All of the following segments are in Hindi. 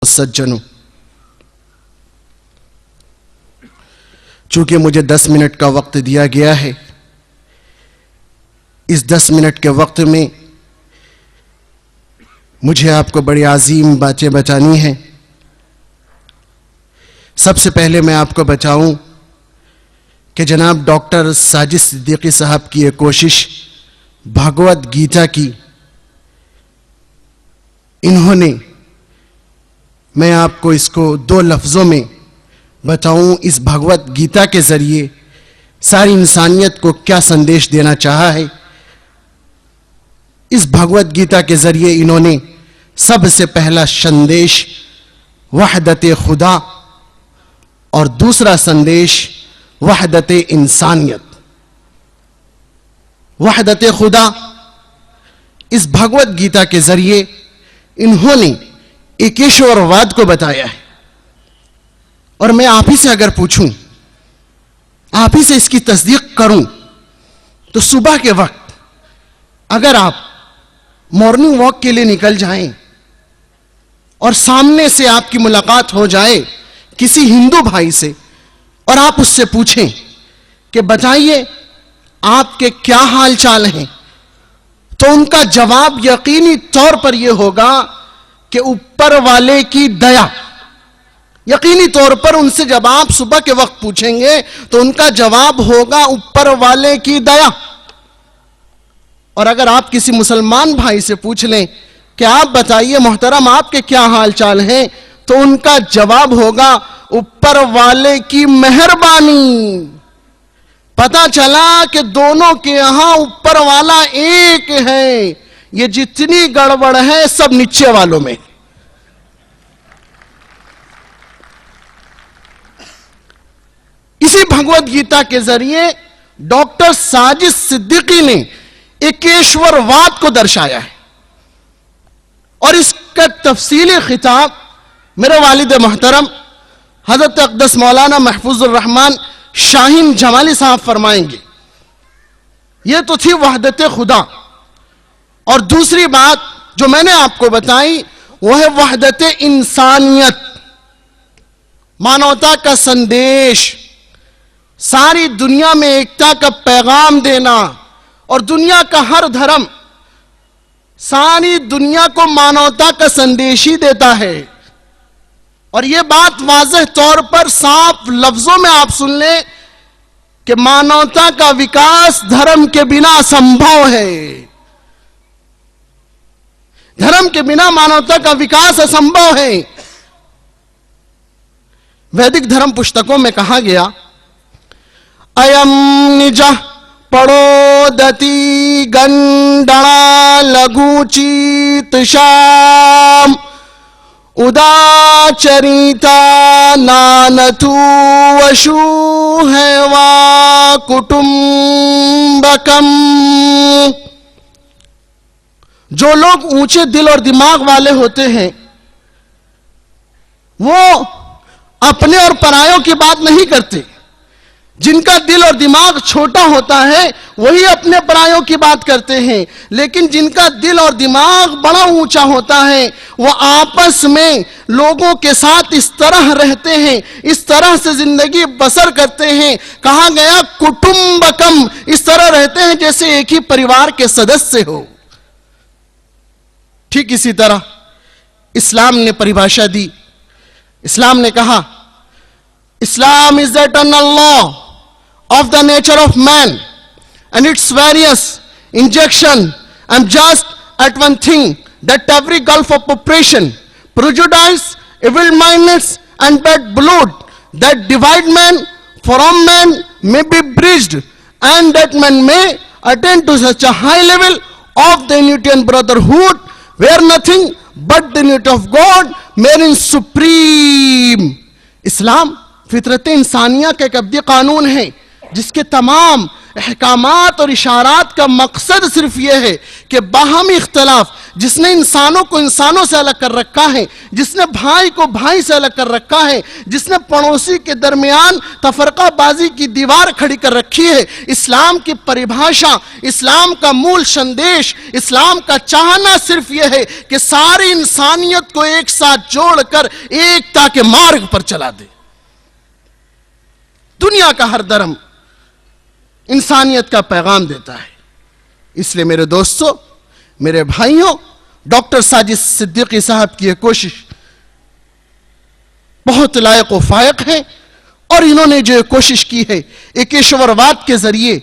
सज्जनों, चूंकि मुझे 10 मिनट का वक्त दिया गया है, इस 10 मिनट के वक्त में मुझे आपको बड़ी अजीम बातें बतानी हैं। सबसे पहले मैं आपको बताऊं कि जनाब डॉक्टर साजिद सिद्दीकी साहब की ये कोशिश भगवत गीता की, इन्होंने, मैं आपको इसको 2 लफ्ज़ों में बताऊं, इस भगवत गीता के ज़रिए सारी इंसानियत को क्या संदेश देना चाहा है। इस भगवत गीता के ज़रिए इन्होंने सबसे पहला संदेश वहदत खुदा और दूसरा संदेश वहदत इंसानियत। वहदत खुदा, इस भगवत गीता के ज़रिए इन्होंने एकेश्वरवाद को बताया है। और मैं आप ही से अगर पूछूं, आप ही से इसकी तस्दीक करूं, तो सुबह के वक्त अगर आप मॉर्निंग वॉक के लिए निकल जाएं और सामने से आपकी मुलाकात हो जाए किसी हिंदू भाई से और आप उससे पूछें कि बताइए आपके क्या हाल चाल हैं, तो उनका जवाब यकीनी तौर पर यह होगा कि ऊपर वाले की दया। यकीनी तौर पर उनसे जब आप सुबह के वक्त पूछेंगे तो उनका जवाब होगा ऊपर वाले की दया। और अगर आप किसी मुसलमान भाई से पूछ लें कि आप बताइए मोहतरम आपके क्या हाल चाल हैं, तो उनका जवाब होगा ऊपर वाले की मेहरबानी। पता चला कि दोनों के यहां ऊपर वाला एक है। ये जितनी गड़बड़ है सब नीचे वालों में। इसी भगवत गीता के जरिए डॉक्टर साजिद सिद्दीकी ने एकेश्वरवाद को दर्शाया है। और इसका तफसीली खिताब मेरे वालिद मोहतरम हजरत अक़दस मौलाना महफूजुर रहमान शाहीन जमाली साहब फरमाएंगे। यह तो थी वहदत खुदा। और दूसरी बात जो मैंने आपको बताई वो है वहदत इंसानियत, मानवता का संदेश, सारी दुनिया में एकता का पैगाम देना। और दुनिया का हर धर्म सारी दुनिया को मानवता का संदेश ही देता है। और यह बात वाज़ेह तौर पर साफ लफ्जों में आप सुन लें कि मानवता का विकास धर्म के बिना असंभव है। धर्म के बिना मानवता का विकास असंभव है। वैदिक धर्म पुस्तकों में कहा गया, अयम निज पड़ोदति गंडणा लघुचीत शाम उदाचरिता नानतु वशु है वा कुटुंबकम। जो लोग ऊंचे दिल और दिमाग वाले होते हैं वो अपने और परायों की बात नहीं करते। जिनका दिल और दिमाग छोटा होता है वही अपने परायों की बात करते हैं। लेकिन जिनका दिल और दिमाग बड़ा ऊंचा होता है वो आपस में लोगों के साथ इस तरह रहते हैं, इस तरह से जिंदगी बसर करते हैं। कहा गया कुटुंबकम, इस तरह रहते हैं जैसे एक ही परिवार के सदस्य हो। ठीक इसी तरह इस्लाम ने परिभाषा दी। इस्लाम ने कहा, Islam is the eternal law of the nature of man and its various injection. I'm just at one thing, that every gulf of oppression, prejudice, evil-mindedness and bad blood that divide man from man may be bridged, and that man may attain to such a high level of the unity and brotherhood where nothing but the unity of God reigns supreme. इस्लाम फितरत इंसानिया का एक अब्दी कानून है जिसके तमाम अहकामात और इशारात का मकसद सिर्फ यह है कि बाहमी इख्तलाफ जिसने इंसानों को इंसानों से अलग कर रखा है, जिसने भाई को भाई से अलग कर रखा है, जिसने पड़ोसी के दरमियान तफरकाबाजी की दीवार खड़ी कर रखी है। इस्लाम की परिभाषा, इस्लाम का मूल संदेश, इस्लाम का चाहना सिर्फ यह है कि सारी इंसानियत को एक साथ जोड़कर एकता के मार्ग पर चला दे। दुनिया का हर धर्म इंसानियत का पैगाम देता है। इसलिए मेरे दोस्तों, मेरे भाइयों, डॉक्टर साजिद सिद्दीकी साहब की यह कोशिश बहुत लायक व फायक है। और इन्होंने जो कोशिश की है एकेश्वरवाद के जरिए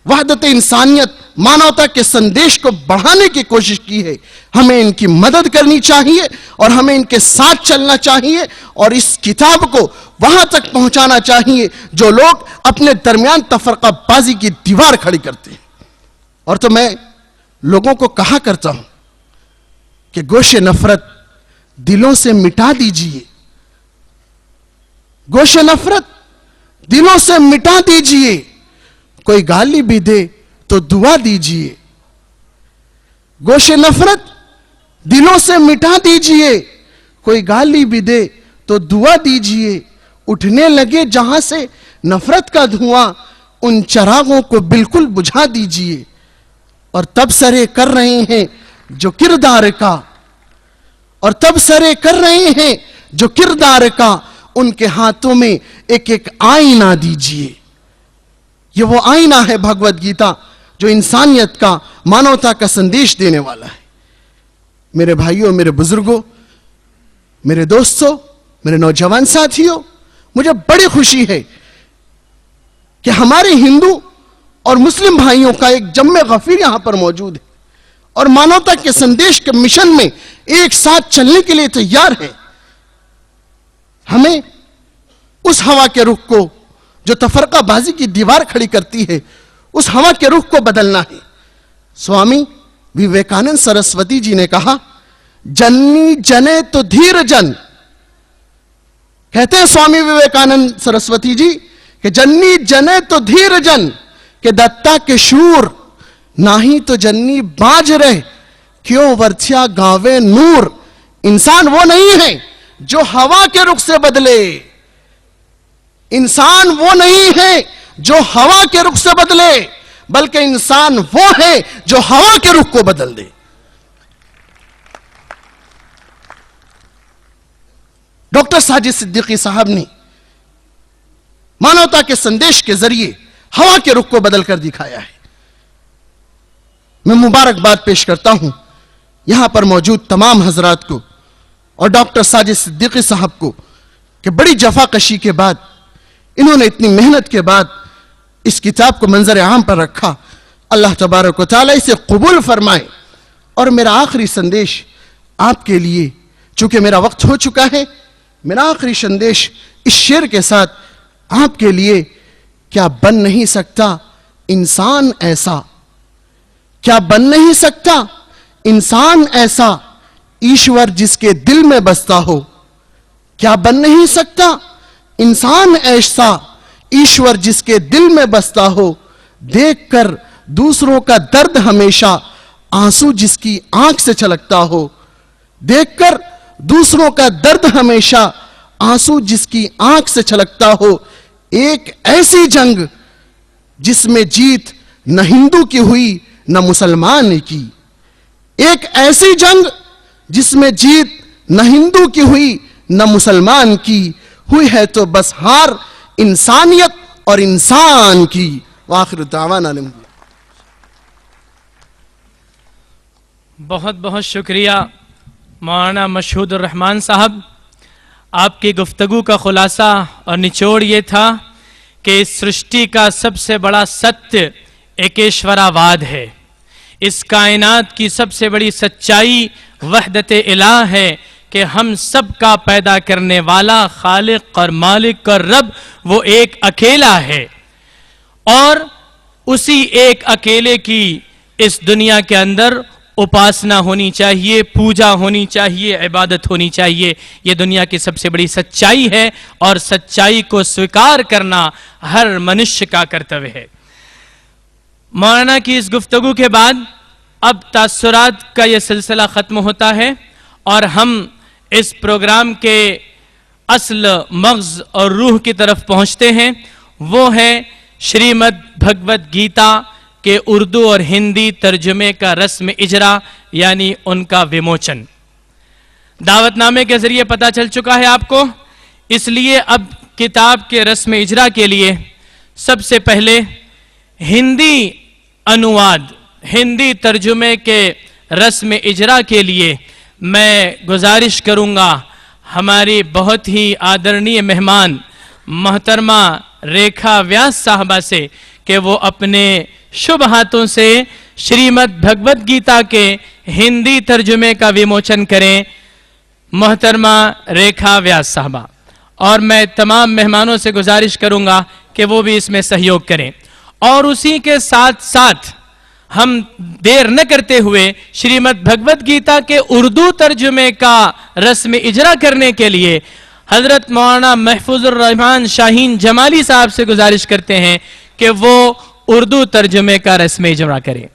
वहदत इंसानियत, मानवता के संदेश को बढ़ाने की कोशिश की है, हमें इनकी मदद करनी चाहिए और हमें इनके साथ चलना चाहिए और इस किताब को वहां तक पहुंचाना चाहिए जो लोग अपने दरमियान तफरकाबाजी की दीवार खड़ी करते हैं। और तो मैं लोगों को कहा करता हूं कि गोशे नफरत दिलों से मिटा दीजिए, गोशे नफरत दिलों से मिटा दीजिए। कोई गाली भी दे तो दुआ दीजिए। गोशे नफरत दिलों से मिटा दीजिए, कोई गाली भी दे तो दुआ दीजिए। उठने लगे जहां से नफरत का धुआं, उन चरागों को बिल्कुल बुझा दीजिए। और तब सरे कर रहे हैं जो किरदार का, और तब सरे कर रहे हैं जो किरदार का, उनके हाथों में एक एक आईना दीजिए। यह वो आईना है भगवत गीता जो इंसानियत का, मानवता का संदेश देने वाला है। मेरे भाइयों, मेरे बुजुर्गों, मेरे दोस्तों, मेरे नौजवान साथियों, मुझे बड़ी खुशी है कि हमारे हिंदू और मुस्लिम भाइयों का एक जम्मे गफीर यहां पर मौजूद है और मानवता के संदेश के मिशन में एक साथ चलने के लिए तैयार है। हमें उस हवा के रुख को जो तफरकाबाजी की दीवार खड़ी करती है, उस हवा के रुख को बदलना है। स्वामी विवेकानंद सरस्वती जी ने कहा, जननी जने तो धीर जन। कहते हैं स्वामी विवेकानंद सरस्वती जी कि जन्नी जने तो धीर जन, के दत्ता के शूर, नाही तो जन्नी बाज रहे, क्यों वर्थिया गावे नूर। इंसान वो नहीं है जो हवा के रुख से बदले, इंसान वो नहीं है जो हवा के रुख से बदले, बल्कि इंसान वो है जो हवा के रुख को बदल दे। डॉक्टर साजिद सिद्दीकी साहब ने मानवता के संदेश के जरिए हवा के रुख को बदल कर दिखाया है। मैं मुबारकबाद पेश करता हूं यहां पर मौजूद तमाम हजरात को और डॉक्टर साजिद सिद्दीकी साहब को कि बड़ी जफाकशी के बाद, इन्होंने इतनी मेहनत के बाद इस किताब को मंजर आम पर रखा। अल्लाह तबारक व तआला इसे कबूल फरमाए। और मेरा आखिरी संदेश आपके लिए, चूंकि मेरा वक्त हो चुका है, मेरा आखिरी संदेश इस शेर के साथ आपके लिए, क्या बन नहीं सकता इंसान ऐसा, क्या बन नहीं सकता इंसान ऐसा, ईश्वर जिसके दिल में बसता हो। क्या बन नहीं सकता इंसान ऐसा, ईश्वर जिसके दिल में बसता हो। देखकर दूसरों का दर्द हमेशा, आंसू जिसकी आंख से छलकता हो। देखकर दूसरों का दर्द हमेशा, आंसू जिसकी आंख से छलकता हो। एक ऐसी जंग जिसमें जीत न हिंदू की हुई न मुसलमान की। एक ऐसी जंग जिसमें जीत न हिंदू की हुई न मुसलमान की, हुई है तो बस हार इंसानियत और इंसान की। आखिर दावाना। बहुत बहुत शुक्रिया मौलाना मशहूदुर रहमान साहब। आपकी गुफ्तगू का खुलासा और निचोड़ ये था कि इस सृष्टि का सबसे बड़ा सत्य एकेश्वरावाद है। इस कायनात की सबसे बड़ी सच्चाई वहदत इलाह है कि हम सब का पैदा करने वाला खालिक और मालिक और रब वो एक अकेला है और उसी एक अकेले की इस दुनिया के अंदर उपासना होनी चाहिए, पूजा होनी चाहिए, इबादत होनी चाहिए। ये दुनिया की सबसे बड़ी सच्चाई है और सच्चाई को स्वीकार करना हर मनुष्य का कर्तव्य है। मौलाना की इस गुफ्तगू के बाद अब तासुरात का ये सिलसिला ख़त्म होता है और हम इस प्रोग्राम के असल मग़ज़ और रूह की तरफ पहुँचते हैं। वो है श्रीमद् भगवत गीता के उर्दू और हिंदी तर्जुमे का रस्म इजरा, यानी उनका विमोचन। दावतनामे के ज़रिए पता चल चुका है आपको, इसलिए अब किताब के रस्म इजरा के लिए सबसे पहले हिंदी अनुवाद, हिंदी तर्जुमे के रस्म इजरा के लिए मैं गुजारिश करूँगा हमारी बहुत ही आदरणीय मेहमान मोहतरमा रेखा व्यास साहबा से कि वो अपने शुभ हाथों से श्रीमद् भगवत गीता के हिंदी तर्जुमे का विमोचन करें। मोहतरमा रेखा व्यास साहबा, और मैं तमाम मेहमानों से गुजारिश करूंगा कि वो भी इसमें सहयोग करें। और उसी के साथ साथ हम देर न करते हुए श्रीमद् भगवत गीता के उर्दू तर्जुमे का रस्म इजरा करने के लिए हजरत मौलाना महफूजुर रहमान शाहीन जमाली साहब से गुजारिश करते हैं कि वो उर्दू तर्जुमे का रस्म इजरा करें।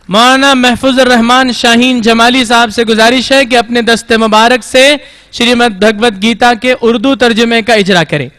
मौलाना महफूजुर रहमान शाहीन जमाली साहब से गुजारिश है कि अपने दस्ते मुबारक से श्रीमद् भगवत गीता के उर्दू तर्जुमे का इजरा करें।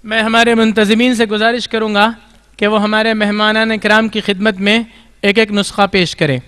मैं हमारे मुंतज़मीन से गुजारिश करूंगा कि वो हमारे मेहमानान किराम की खिदमत में एक एक नुस्खा पेश करें।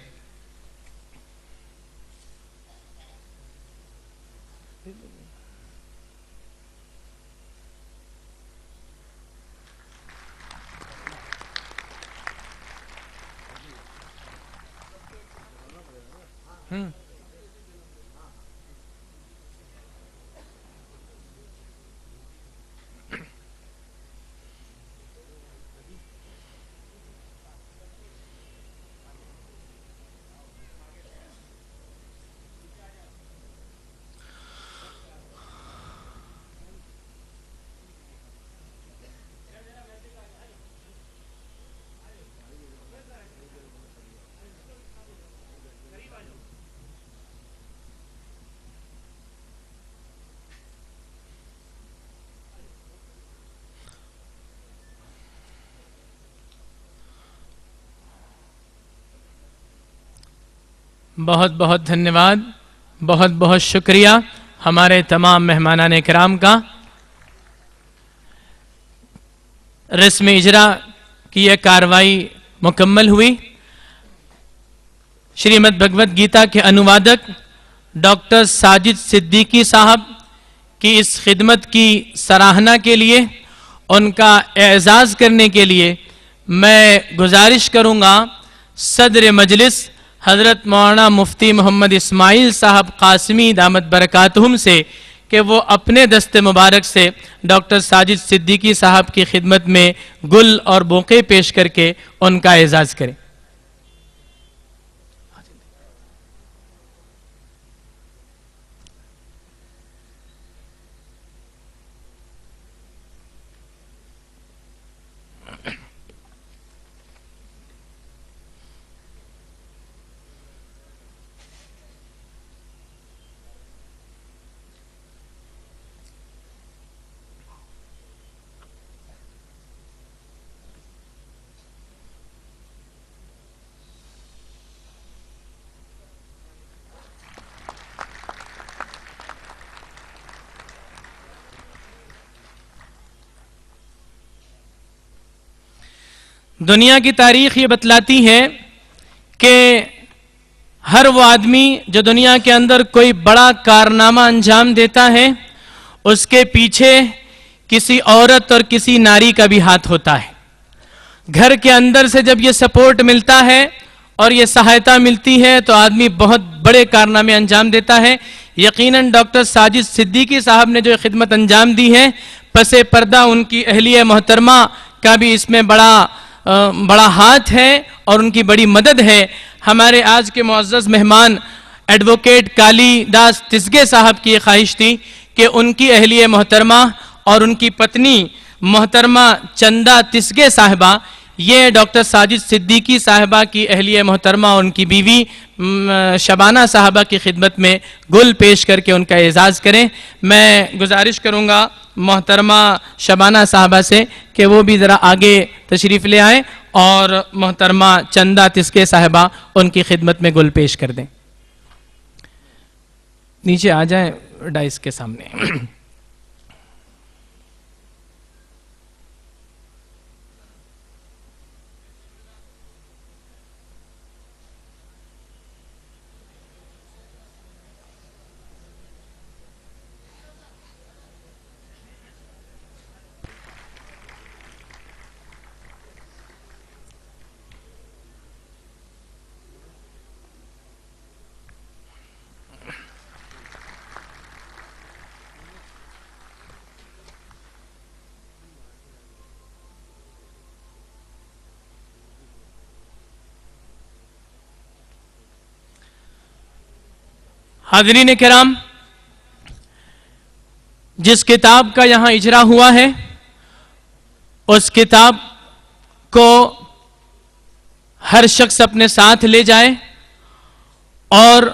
बहुत बहुत धन्यवाद, बहुत बहुत शुक्रिया हमारे तमाम मेहमानान किराम का। रस्म इजरा की यह कार्रवाई मुकम्मल हुई। श्रीमद् भगवत गीता के अनुवादक डॉक्टर साजिद सिद्दीकी साहब की इस खिदमत की सराहना के लिए, उनका एजाज़ करने के लिए मैं गुजारिश करूँगा सदर मजलिस हज़रत मौलाना मुफ्ती मोहम्मद इस्माइल साहब कासमी दामत बरकातहुम से कि वो अपने दस्ते मुबारक से डॉक्टर साजिद सिद्दीकी साहब की खिदमत में गुल और बोके पेश करके उनका एजाज़ करें। दुनिया की तारीख ये बतलाती है कि हर वो आदमी जो दुनिया के अंदर कोई बड़ा कारनामा अंजाम देता है, उसके पीछे किसी औरत और किसी नारी का भी हाथ होता है। घर के अंदर से जब ये सपोर्ट मिलता है और ये सहायता मिलती है तो आदमी बहुत बड़े कारनामे अंजाम देता है। यकीनन डॉक्टर साजिद सिद्दीकी साहब ने जो खिदमत अंजाम दी है, पसे पर्दा उनकी अहलिया मोहतरमा का भी इसमें बड़ा बड़ा हाथ है और उनकी बड़ी मदद है। हमारे आज के मुअज़्ज़ज़ मेहमान एडवोकेट कालीदास तिस्गे साहब की ये ख्वाहिश थी कि उनकी अहलिया मोहतरमा और उनकी पत्नी मोहतरमा चंदा तिस्गे साहिबा, ये डॉक्टर साजिद सिद्दीकी साहिबा की अहलिया मोहतरमा और उनकी बीवी शबाना साहिबा की खिदमत में गुल पेश करके उनका एजाज़ करें। मैं गुजारिश करूँगा मोहतरमा शबाना साहिबा से कि वो भी ज़रा आगे तशरीफ़ ले आएँ और मोहतरमा चंदा तिस्गे साहिबा उनकी खिदमत में गुल पेश कर दें। नीचे आ जाएं डाइस के सामने। हाज़रीन किराम, जिस किताब का यहाँ इजरा हुआ है उस किताब को हर शख्स अपने साथ ले जाए और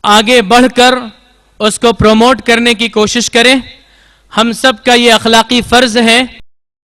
आगे बढ़कर उसको प्रमोट करने की कोशिश करे। हम सब का ये अखलाकी फ़र्ज़ है